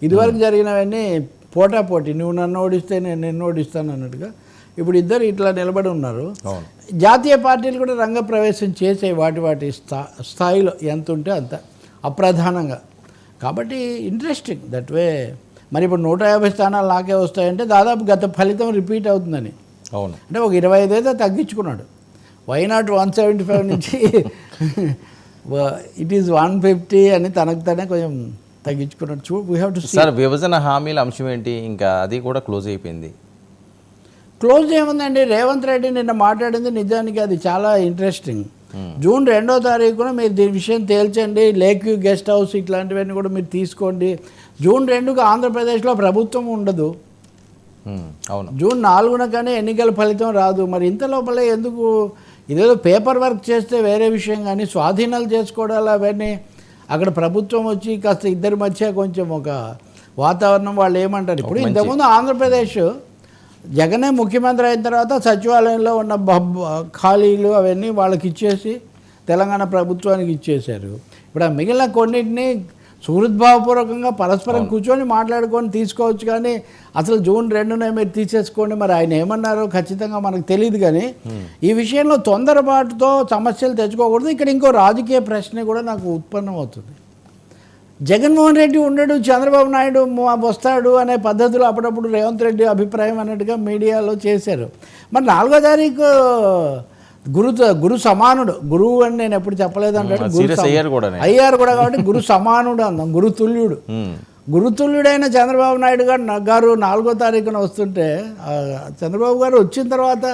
ఇదివరకు జరిగినవన్నీ పోటాపోటీ, నువ్వు నన్ను ఓడిస్తే నేను నిన్ను ఓడిస్తాను అన్నట్టుగా ఇప్పుడు ఇద్దరు ఇట్లా నిలబడి ఉన్నారు. జాతీయ పార్టీలు కూడా రంగప్రవేశం చేసే వాటి స్థాయిలో ఎంత ఉంటే అంత అప్రధానంగా. కాబట్టి ఇంట్రెస్టింగ్ దట్ వే. మరి ఇప్పుడు 150 స్థానాలు నాకే వస్తాయంటే దాదాపు గత ఫలితం రిపీట్ అవుతుందని. అవును, అంటే ఒక 25 అయితే తగ్గించుకున్నాడు. వైనాట్ 175 నుంచి ఇట్ ఈస్ 150 అని తనకు తనే కొంచెం తగ్గించుకున్నాడు. We have to see. Sir, విభజన హామీల అంశం ఏంటి? ఇంకా అది కూడా క్లోజ్ అయిపోయింది. క్లోజ్ ఏముందండి, రేవంత్ రెడ్డి నిన్న మాట్లాడింది నిజానికి అది చాలా ఇంట్రెస్టింగ్. జూన్ 2వ తారీఖున మీరు దీని విషయం తేల్చండి, లేక్ వ్యూ గెస్ట్ హౌస్ ఇట్లాంటివన్నీ కూడా మీరు తీసుకోండి. జూన్ 2కు ఆంధ్రప్రదేశ్లో ప్రభుత్వం ఉండదు. అవును, జూన్ 4న కానీ ఎన్నికల ఫలితం రాదు. మరి ఇంత లోపలే ఎందుకు ఇదేదో పేపర్ వర్క్ చేస్తే వేరే విషయం, కానీ స్వాధీనాలు చేసుకోవడాలు అవన్నీ అక్కడ ప్రభుత్వం వచ్చి కాస్త ఇద్దరి మధ్య కొంచెం ఒక వాతావరణం వాళ్ళు ఏమంటారు. ఇప్పుడు ఇంతకుముందు ఆంధ్రప్రదేశ్ జగనే ముఖ్యమంత్రి అయిన తర్వాత సచివాలయంలో ఉన్న ఖాళీలు అవన్నీ వాళ్ళకి ఇచ్చేసి తెలంగాణ ప్రభుత్వానికి ఇచ్చేశారు. ఇప్పుడు ఆ మిగిలిన కొన్నింటిని సుహృద్భావపూర్వకంగా పరస్పరం కూర్చొని మాట్లాడుకొని తీసుకోవచ్చు. కానీ అసలు జూన్ 2న మీరు తీసేసుకోండి, మరి ఆయన ఏమన్నారో ఖచ్చితంగా మనకు తెలియదు. కానీ ఈ విషయంలో తొందరపాటుతో సమస్యలు తెచ్చుకోకూడదు. ఇక్కడ ఇంకో రాజకీయ ప్రశ్న కూడా నాకు ఉత్పన్నం అవుతుంది. జగన్మోహన్ రెడ్డి ఉండడు, చంద్రబాబు నాయుడు వస్తాడు అనే పద్ధతిలో అప్పుడప్పుడు రేవంత్ రెడ్డి అభిప్రాయం అన్నట్టుగా మీడియాలో చేశారు. మరి 4వ తారీఖు గురు సమానుడు, గురువు అని నేను ఎప్పుడు చెప్పలేదు అంటాడు, అయ్యారు కూడా కాబట్టి గురు సమానుడు అందాం, గురుతుల్యుడు. గురుతుల్యుడైన చంద్రబాబు నాయుడు గారు 4వ తారీఖున వస్తుంటే చంద్రబాబు గారు వచ్చిన తర్వాత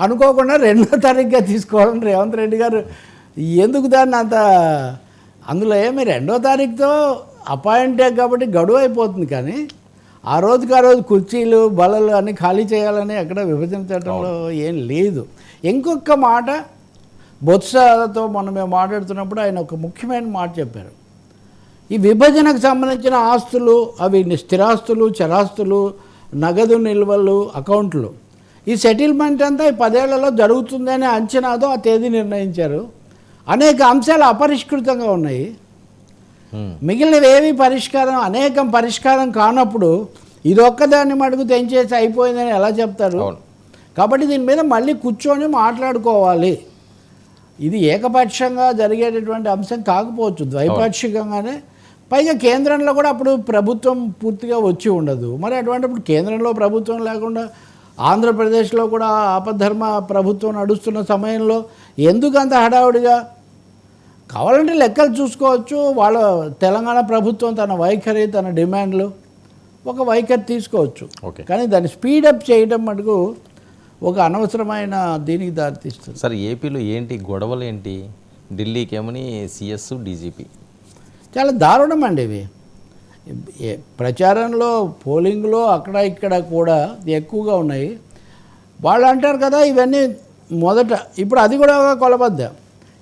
అనుకోకుండా 2వ తారీఖుగా తీసుకోవాలని రేవంత్ రెడ్డి గారు ఎందుకు దాన్ని అంత, అందులో ఏమి 2వ తారీఖుతో అపాయింటే కాబట్టి గడువు అయిపోతుంది. కానీ ఆ రోజు కుర్చీలు బలలు అన్నీ ఖాళీ చేయాలని అక్కడ విభజన చట్టంలో ఏం లేదు. ఇంకొక మాట, బొత్సతో మనం మేము మాట్లాడుతున్నప్పుడు ఆయన ఒక ముఖ్యమైన మాట చెప్పారు. ఈ విభజనకు సంబంధించిన ఆస్తులు, అవి స్థిరాస్తులు, చరాస్తులు, నగదు నిల్వలు, అకౌంట్లు, ఈ సెటిల్మెంట్ అంతా ఈ 10 ఏళ్లలో జరుగుతుందనే అంచనాతో ఆ తేదీ నిర్ణయించారు. అనేక అంశాలు అపరిష్కృతంగా ఉన్నాయి. మిగిలినవేవి అనేకం పరిష్కారం కానప్పుడు ఇదొక్కదాన్ని మటుకు తెంచేసి అయిపోయిందని ఎలా చెప్తారు? కాబట్టి దీని మీద మళ్ళీ కూర్చొని మాట్లాడుకోవాలి. ఇది ఏకపక్షంగా జరిగేటటువంటి అంశం కాకపోవచ్చు, ద్వైపాక్షికంగానే. పైగా కేంద్రంలో కూడా అప్పుడు ప్రభుత్వం పూర్తిగా వచ్చి ఉండదు. మరి అటువంటిప్పుడు కేంద్రంలో ప్రభుత్వం లేకుండా ఆంధ్రప్రదేశ్లో కూడా ఆపద్ధర్మ ప్రభుత్వం నడుస్తున్న సమయంలో ఎందుకు అంత హడావుడిగా? కావాలంటే లెక్కలు చూసుకోవచ్చు. వాళ్ళ తెలంగాణ ప్రభుత్వం తన వైఖరి, తన డిమాండ్లు ఒక వైఖరి తీసుకోవచ్చు. కానీ దాన్ని స్పీడప్ చేయడం మటుకు ఒక అనవసరమైన దీనికి దారితీస్తుంది. సార్, ఏపీలో ఏంటి గొడవలు ఏంటి? ఢిల్లీకి ఏమని సిఎస్, డీజీపీ చాలా దారుణం అండి ఇవి. ప్రచారంలో, పోలింగ్లో అక్కడ ఇక్కడ కూడా ఎక్కువగా ఉన్నాయి. వాళ్ళు అంటారు కదా ఇవన్నీ మొదట, ఇప్పుడు అది కూడా కొలబద్ద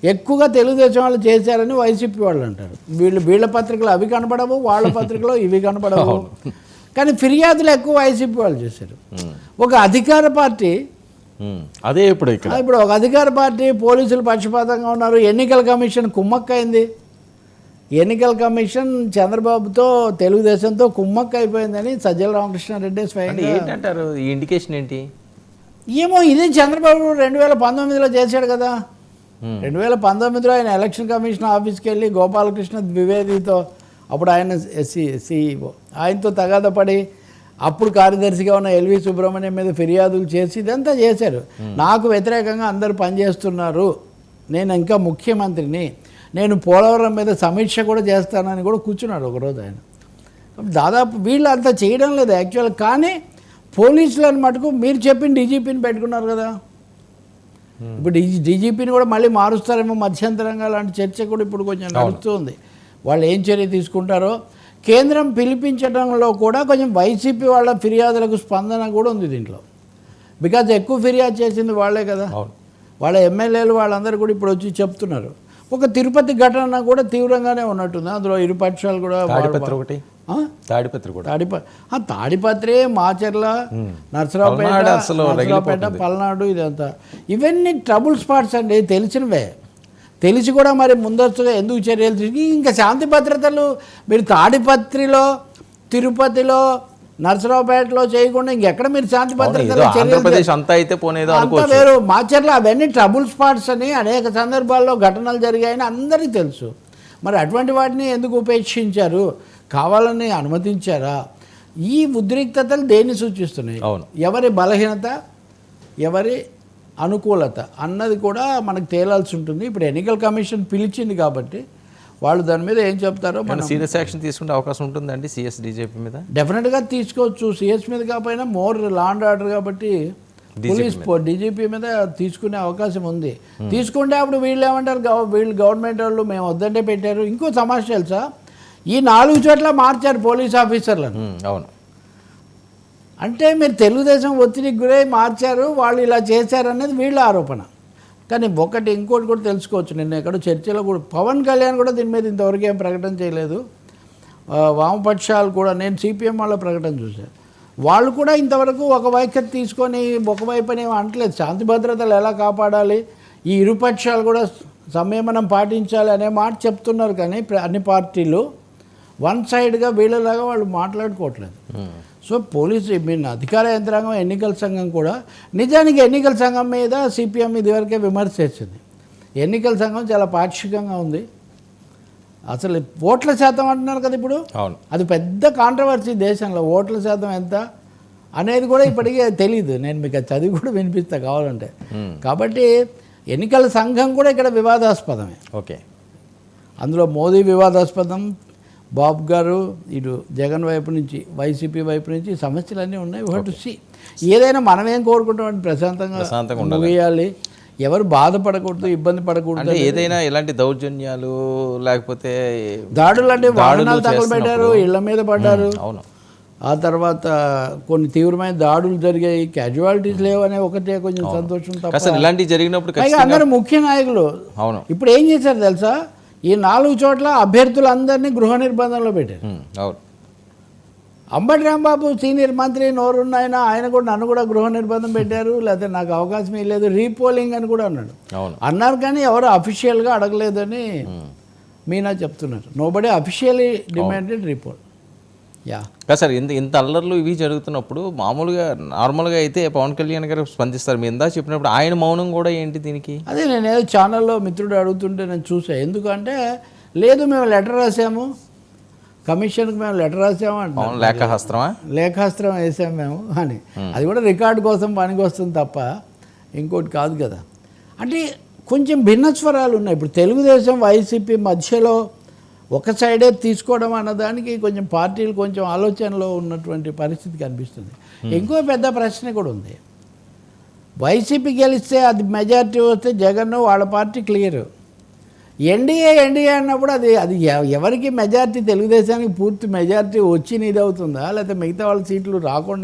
ఎక్కువగా తెలుగుదేశం వాళ్ళు చేశారని వైసీపీ వాళ్ళు అంటారు. వీళ్ళ పత్రికలు అవి కనపడవు, వాళ్ళ పత్రికలో ఇవి కనపడవు. కానీ ఫిర్యాదులు ఎక్కువ వైసీపీ వాళ్ళు చేశారు. ఒక అధికార పార్టీ అదే ఇప్పుడు ఒక అధికార పార్టీ పోలీసులు పక్షపాతంగా ఉన్నారు. ఎన్నికల కమిషన్ కుమ్మక్కైంది. ఎన్నికల కమిషన్ చంద్రబాబుతో, తెలుగుదేశంతో కుమ్మక్క అయిపోయిందని సజ్జల రామకృష్ణారెడ్డి స్వయంగా ఏంటంటారు. ఈ ఇండికేషన్ ఏంటి? ఏమో, ఇదే చంద్రబాబు 2019లో చేశాడు కదా. 2019లో ఆయన ఎలక్షన్ కమిషన్ ఆఫీస్కి వెళ్ళి గోపాలకృష్ణ ద్వివేదితో, అప్పుడు ఆయన సిఇఓ, ఆయనతో తగాదపడి అప్పుడు కార్యదర్శిగా ఉన్న ఎల్వి సుబ్రహ్మణ్యం మీద ఫిర్యాదులు చేసి ఇదంతా చేశారు. నాకు వ్యతిరేకంగా అందరూ పనిచేస్తున్నారు, నేను ఇంకా ముఖ్యమంత్రిని, నేను పోలవరం మీద సమీక్ష కూడా చేస్తానని కూడా కూర్చున్నాడు ఒకరోజు ఆయన. దాదాపు వీళ్ళు అంతా చేయడం లేదు యాక్చువల్. కానీ పోలీసులను మటుకు మీరు చెప్పిన డీజీపీని పెట్టుకున్నారు కదా. ఇప్పుడు డీజీపీని కూడా మళ్ళీ మారుస్తారేమో మధ్యంతరంగా, లాంటి చర్చ కూడా ఇప్పుడు కొంచెం నడుస్తుంది. వాళ్ళు ఏం చర్య తీసుకుంటారో. కేంద్రం పిలిపించడంలో కూడా కొంచెం వైసీపీ వాళ్ళ ఫిర్యాదులకు స్పందన కూడా ఉంది దీంట్లో. బికాజ్ ఎక్కువ ఫిర్యాదు చేసింది వాళ్ళే కదా. వాళ్ళ ఎమ్మెల్యేలు వాళ్ళందరూ కూడా ఇప్పుడు వచ్చి చెప్తున్నారు. ఒక తిరుపతి ఘటన కూడా తీవ్రంగానే ఉన్నట్టుంది. అందులో ఇరుపక్షాలు కూడా తాడిపత్రి, మాచర్ల, నర్సరావుపేట, పల్నాడు, ఇదంతా ఇవన్నీ ట్రబుల్ స్పాట్స్ అండి, తెలిసినవే. తెలిసి కూడా మరి ముందస్తుగా ఎందుకు చర్యలు తీసుకు, ఇంకా శాంతి భద్రతలు మీరు తాడిపత్రిలో తిరుపతిలో నర్సరావుపేటలో చేయకుండా ఇంకెక్కడ మీరు శాంతి భద్రతల ఆంధ్రప్రదేశ్ అంతా అయితే పోనేదో అంతా అనుకోవచ్చు. వేరు. మాచర్ల అవన్నీ ట్రబుల్ స్పాట్స్ అని అనేక సందర్భాల్లో ఘటనలు జరిగాయని అందరికీ తెలుసు. మరి అటువంటి వాటిని ఎందుకు ఉపేక్షించారు? కావాలని అనుమతించారా? ఈ ఉద్రిక్తతలు దేన్ని సూచిస్తున్నాయి? అవును. ఎవరి బలహీనత, ఎవరి అనుకూలత అన్నది కూడా మనకు తేలాల్సి ఉంటుంది. ఇప్పుడు ఎన్నికల కమిషన్ పిలిచింది కాబట్టి వాళ్ళు దాని మీద ఏం చెప్తారో మనం సీరియస్ యాక్షన్ తీసుకునే అవకాశం ఉంటుందండి సిఎస్ డీజీపీ మీద? డెఫినెట్గా తీసుకోవచ్చు. సిఎస్ మీద కాకపోయినా మోర్ లా అండ్ ఆర్డర్ కాబట్టి పోలీస్ డీజీపీ మీద తీసుకునే అవకాశం ఉంది. తీసుకుంటే అప్పుడు వీళ్ళు ఏమంటారు, వీళ్ళు గవర్నమెంట్ వాళ్ళు మేము వద్దంటే పెట్టారు. ఇంకో సమస్య తెలుసా, ఈ 4 చోట్ల మార్చారు పోలీస్ ఆఫీసర్లను. అవును. అంటే మీరు తెలుగుదేశం ఒత్తిడికి గురై మార్చారు, వాళ్ళు ఇలా చేశారనేది వీళ్ళ ఆరోపణ. కానీ ఇంకోటి కూడా తెలుసుకోవచ్చు. నిన్న ఎక్కడో చర్చలో కూడా పవన్ కళ్యాణ్ కూడా దీని మీద ఇంతవరకు ఏం ప్రకటన చేయలేదు. వామపక్షాలు కూడా, నేను సిపిఎం వాళ్ళ ప్రకటన చూశాను, వాళ్ళు కూడా ఇంతవరకు ఒక వైఖరి తీసుకొని ఒకవైపునే అంటలేదు. శాంతి భద్రతలు ఎలా కాపాడాలి, ఈ ఇరుపక్షాలు కూడా సంయమనం పాటించాలి అనే మాట చెప్తున్నారు. కానీ అన్ని పార్టీలు వన్ సైడ్గా వీళ్ళలాగా వాళ్ళు మాట్లాడుకోవట్లేదు. సో పోలీసు అధికార యంత్రాంగం, ఎన్నికల సంఘం కూడా నిజానికి ఎన్నికల సంఘం మీద సిపిఎం ఇదివరకే విమర్శ చేసింది. ఎన్నికల సంఘం చాలా పాక్షికంగా ఉంది. అసలు ఓట్ల శాతం అంటున్నారు కదా ఇప్పుడు, అది పెద్ద కాంట్రవర్సీ దేశంలో. ఓట్ల శాతం ఎంత అనేది కూడా ఇప్పటికే తెలియదు. నేను మీకు చదివి కూడా వినిపిస్తా కావాలంటే. కాబట్టి ఎన్నికల సంఘం కూడా ఇక్కడ వివాదాస్పదమే. ఓకే. అందులో మోదీ వివాదాస్పదం, బాబు గారు ఇటు జగన్ వైపు నుంచి, వైసీపీ వైపు నుంచి సమస్యలన్నీ ఉన్నాయి. ఒకటి సి ఏదైనా మనమేం కోరుకుంటామంటే ప్రశాంతంగా ముగియాలి, ఎవరు బాధపడకూడదు, ఇబ్బంది పడకూడదు. ఏదైనా ఇలాంటి దౌర్జన్యాలు లేకపోతే దాడులు అంటే వాహనాలు తగలబెట్టారు, ఇళ్ల మీద పడ్డారు. అవును. ఆ తర్వాత కొన్ని తీవ్రమైన దాడులు జరిగాయి, క్యాజువాలిటీస్ లేవనే ఒకటే కొంచెం సంతోషం తప్ప. ఇలాంటివి జరిగినప్పుడు అందరూ ముఖ్య నాయకులు అవును ఇప్పుడు ఏం చేశారు తెలుసా, ఈ 4 చోట్ల అభ్యర్థులందరినీ గృహ నిర్బంధంలో పెట్టారు. అవును. అంబటి రాంబాబు సీనియర్ మంత్రి నోరున్నాయన, ఆయన కూడా నన్ను కూడా గృహ నిర్బంధం పెట్టారు, లేకపోతే నాకు అవకాశం ఇవ్వలేదు, రీపోలింగ్ అని కూడా అన్నాడు. అన్నారు కానీ ఎవరు అఫీషియల్గా అడగలేదని మీనా చెప్తున్నారు. Nobody officially demanded repoll. Yeah sir, ఇంత అల్లర్లు ఇవి జరుగుతున్నప్పుడు మామూలుగా నార్మల్గా అయితే పవన్ కళ్యాణ్ గారు స్పందిస్తారు. మీ ఇందా చెప్పినప్పుడు ఆయన మౌనం కూడా ఏంటి దీనికి? అదే నేను ఏదో ఛానల్లో మిత్రుడు అడుగుతుంటే నేను చూసాను. ఎందుకంటే లేదు మేము లెటర్ రాసాము, కమిషన్కి మేము లెటర్ రాసాము అంటే లేఖాస్త్రం వేసాము మేము అని. అది కూడా రికార్డు కోసం పనికి వస్తుంది తప్ప ఇంకోటి కాదు కదా. అంటే కొంచెం భిన్న స్వరాలు ఉన్నాయి. ఇప్పుడు తెలుగుదేశం వైసీపీ మధ్యలో ఒక సైడే తీసుకోవడం అన్నదానికి కొంచెం పార్టీలు కొంచెం ఆలోచనలో ఉన్నటువంటి పరిస్థితి కనిపిస్తుంది. ఇంకో పెద్ద ప్రశ్న కూడా ఉంది. వైసీపీ గెలిస్తే అది మెజారిటీ వస్తే జగన్ వాళ్ళ పార్టీ క్లియర్. ఎన్డీఏ అన్నప్పుడు అది ఎవరికి మెజారిటీ, తెలుగుదేశానికి పూర్తి మెజారిటీ వచ్చి ఇది అవుతుందా, లేకపోతే మిగతా వాళ్ళ సీట్లు రాకుండా